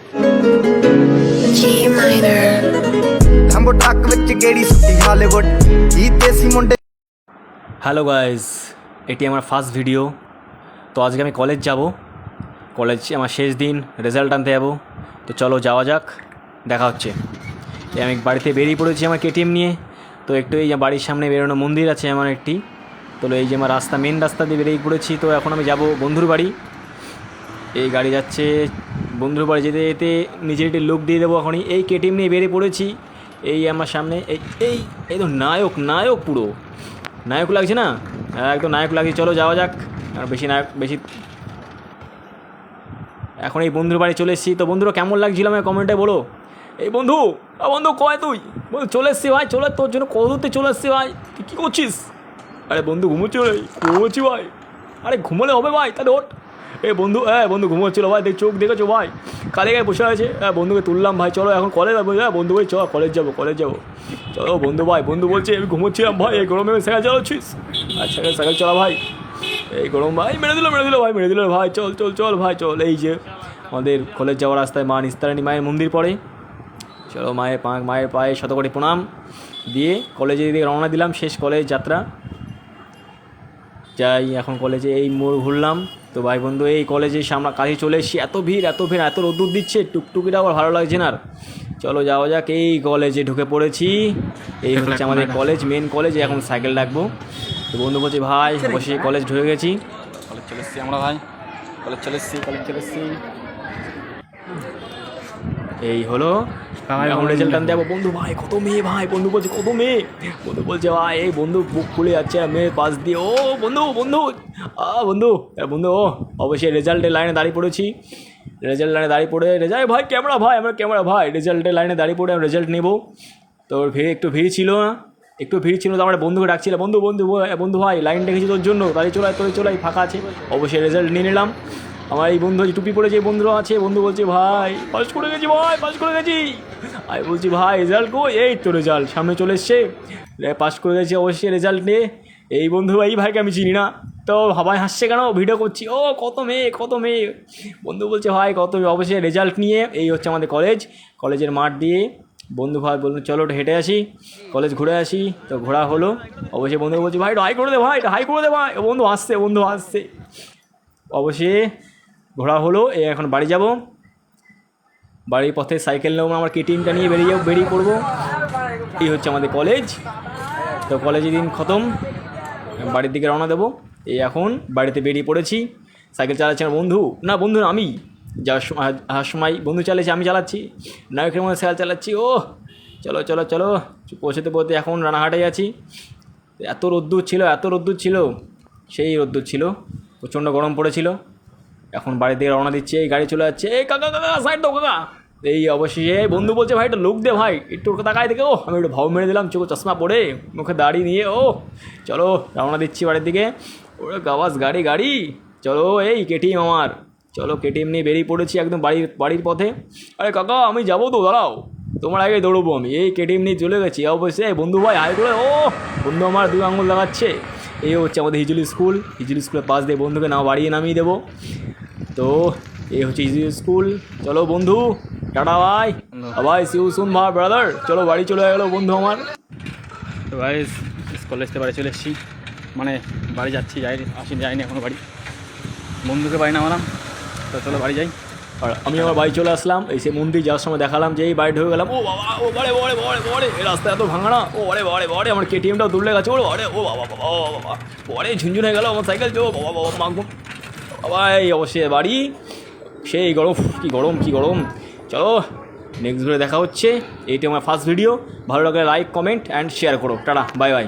G minor Lambo truck ਵਿੱਚ ਗੇੜੀ ਸੁੱਟੀ Hollywood ਜੀ ਦੇਸੀ ਮੁੰਡੇ। হ্যালো গাইজ, এটি আমার ফার্স্ট ভিডিও। তো আজকে আমি কলেজ যাব, কলেজ আমার শেষ দিন, রেজাল্ট আনতে যাব। তো চলো যাওয়া যাক, দেখা হচ্ছে। আমি বাড়িতে বেরিয়ে পড়েছি আমার কেটিএম নিয়ে। তো একটু এই বাড়ির সামনে বেরোনো মন্দির আছে আমার একটি, তো এই যে আমার রাস্তা, মেন রাস্তা দিয়ে বেরিয়ে পড়েছি। তো এখন আমি যাব বন্ধুর বাড়ি। এই গাড়ি যাচ্ছে বন্ধুর বাড়ি, যেতে যেতে নিজের একটি লুক দিয়ে দেবো এখনই। এই কেটিএম নিয়ে বেরিয়ে পড়েছি। এই আমার সামনে এই এই এই তো নায়ক নায়ক, পুরো নায়ক লাগছে না, একদম নায়ক লাগছে। চলো যাওয়া যাক, আর বেশি এখন এই বন্ধুর বাড়ি চলে এসেছি। তো বন্ধুরা কেমন লাগছিল আমাকে কমেন্টে বলো। এই বন্ধু, বন্ধু কয় তুই? বন্ধু চলে এসছি ভাই, চলে তোর জন্য কত দূরতে চলে এসছি ভাই। তুই কী করছিস? আরে বন্ধু ঘুমোচ্ছিল, ঘুমোচ্ছি ভাই। আরে ঘুমোলে হবে ভাই, তাহলে ওঠ। বন্ধু বন্ধু ঘুমোচ্ছিল ভাই, চোখ দেখেছো ভাই, কালে গায়ে বসে আছে। বন্ধুকে তুললাম ভাই, চলো এখন কলেজ যাবো। বন্ধু ভাই চলো কলেজ যাবো চলো বন্ধু ভাই। বন্ধু বলছে আমি ঘুমোচ্ছিলাম ভাই, এই গরমে সাইকেল চালাচ্ছিস? আচ্ছা সাইকেল চলা ভাই, এই গরম ভাই। মেরে দিল ভাই, মেরে দিল ভাই। চল ভাই চল। এই যে আমাদের কলেজ যাওয়ার রাস্তায় মা নিস্তারিণী মায়ের মন্দির পড়ে। চলো মায়ের পায়ে শতকোটি প্রণাম দিয়ে কলেজে দিকে রওনা দিলাম। শেষ কলেজ যাত্রা, যাই এখন কলেজে। এই মোড় ঘুরলাম। তো ভাই বন্ধু এই কলেজে সামনে কাছে চলে এসেছি। এত ভিড় এত রোদ্দুর দিচ্ছে, টুকটুকিটা আবার ভালো লাগছে না। চলো যাওয়া যাক। এই কলেজে ঢুকে পড়েছি। এই হচ্ছে আমাদের কলেজ, মেন কলেজ। এখন সাইকেল ডাকবো। তো বন্ধু বলছি ভাই বসে কলেজ ঢুকে গেছি। কলেজ চলে এসেছি আমরা ভাই, কলেজ চলে এসেছি। এই হলো এখন রেজাল্ট আনতে যাবো। বন্ধু ভাই কত মেয়ে ভাই, বন্ধু বলছে কত মেয়ে। বন্ধু বলছে ভাই এই বন্ধু বুক খুলে যাচ্ছে মেয়ের পাশ দিয়ে। ও বন্ধু বন্ধু ও অবশ্যই রেজাল্টের লাইনে দাঁড়িয়ে পড়েছি। রেজাল্ট ভাই ক্যামেরা ভাই রেজাল্টের লাইনে দাঁড়িয়ে পড়ে রেজাল্ট নেবো। তো একটু ভিড় ছিল না, তো আমরা বন্ধুকে ডাকছিলাম, বন্ধু ভাই লাইন দেখেছি তোর জন্য, তাড়িয়ে চলাই ফাঁকা আছে। অবশ্যই রেজাল্ট নিয়ে নিলাম। আমার এই বন্ধু টুপি পরে যে বন্ধুরা আছে, বন্ধু বলছে ভাই পাস করে গেছি আমি বলছি ভাই রেজাল্ট কই? এই তো রেজাল্ট সামনে চলে এসছে, পাস করে গেছি অবশ্যই রেজাল্ট নিয়ে। এই বন্ধু এই ভাইকে আমি চিনি না, তো ভাই হাসছে কেন, ভিডিও করছি। ও কত মেয়ে। বন্ধু বলছে ভাই কত মেয়ে। অবশ্যই রেজাল্ট নিয়ে এই হচ্ছে আমাদের কলেজের মাঠ দিয়ে বন্ধু ভাই বলুন চলো হেঁটে আসি, কলেজ ঘুরে আসি। তো ঘোরা হলো। অবশ্যই বন্ধু বলছি ভাই হাই করে দে ভাই, বন্ধু আসছে। অবশ্যই ঘোরা হলো। এখন বাড়ি যাব। বাড়ির পথে সাইকেল নেবো, আমার কেটিএমটা নিয়ে বেরিয়ে পড়বো। এই হচ্ছে আমাদের কলেজ। তো কলেজের দিন খতম, বাড়ির দিকে রওনা দেবো। এই এখন বাড়িতে বেরিয়ে পড়েছি। সাইকেল চালাচ্ছে আমার বন্ধু, আমি যাওয়ার সময় বন্ধু চালিয়েছি, আমি চালাচ্ছি। নায়কের মধ্যে সাইকেল চালাচ্ছি। ও চলো পৌঁছতে এখন রানাঘাটে আছি। এত রোদ্দুর ছিল, সেই রোদ্দুর ছিল, প্রচণ্ড গরম পড়েছিল। এখন বাড়ির দিকে রওনা দিচ্ছে। এই গাড়ি চলে যাচ্ছে। এই কাকা সাইড দাও কাকা। এই অবশ্যই বন্ধু বলছে ভাই একটা লুক দে ভাই, একটু তাকায় দেখে। আমি একটু ভাও মেরে দিলাম, চোখে চশমা পরে, মুখে দাড়ি নিয়ে। চলো রওনা দিচ্ছি বাড়ির দিকে। ওরে গাওয়াজ গাড়ি। চলো এই কেটিএম আমার, চলো কেটিএম নিয়ে বেরিয়ে পড়েছি একদম বাড়ির পথে। আরে কাকা আমি যাবো তো, দাঁড়াও, তোমার আগে দৌড়বো আমি। এই কেটিএম নিয়ে চলে গেছি। অবশ্যই বন্ধু ভাই হাই করে। বন্ধু আমার 2 আঙুল লাগাচ্ছে। এই হচ্ছে আমাদের হিজলি স্কুলের পাশ দিয়ে বন্ধুকে নামিয়ে দেবো। তো এই হচ্ছে হিজলি স্কুল। চলো বন্ধু টাটা ভাই সিউ সুন ভাই ব্রাদার। চলো বাড়ি চলে গেলো বন্ধু আমার। তো ভাই কলেজ থেকে বাড়ি চলে এসেছি, মানে বাড়ি যাচ্ছি, যাইনি এখনো বাড়ি। বন্ধুকে বাড়ি নামালাম। তো চলো বাড়ি যাই। আর আমি আমার বাড়ি চলে আসলাম। এই সে মন্দির যাওয়ার সময় দেখালাম যে এই বাড়ি ঢুকে গেলাম। ও বাবা, ও বড়ে এই রাস্তা এত ভাঙা না। ও বড়ে আমার কেটিএমটাও দুললে গেছে। ও বাবা বড়ে ঝুনঝুন হয়ে গেল আমার সাইকেল। বাবা এই অবশ্যই বাড়ি। সেই গরম, কি গরম। চলো নেক্সট ভিডিও দেখা হচ্ছে। এইটা আমার ফার্স্ট ভিডিও। ভালো লাগলে লাইক কমেন্ট অ্যান্ড শেয়ার করো। Tata bye.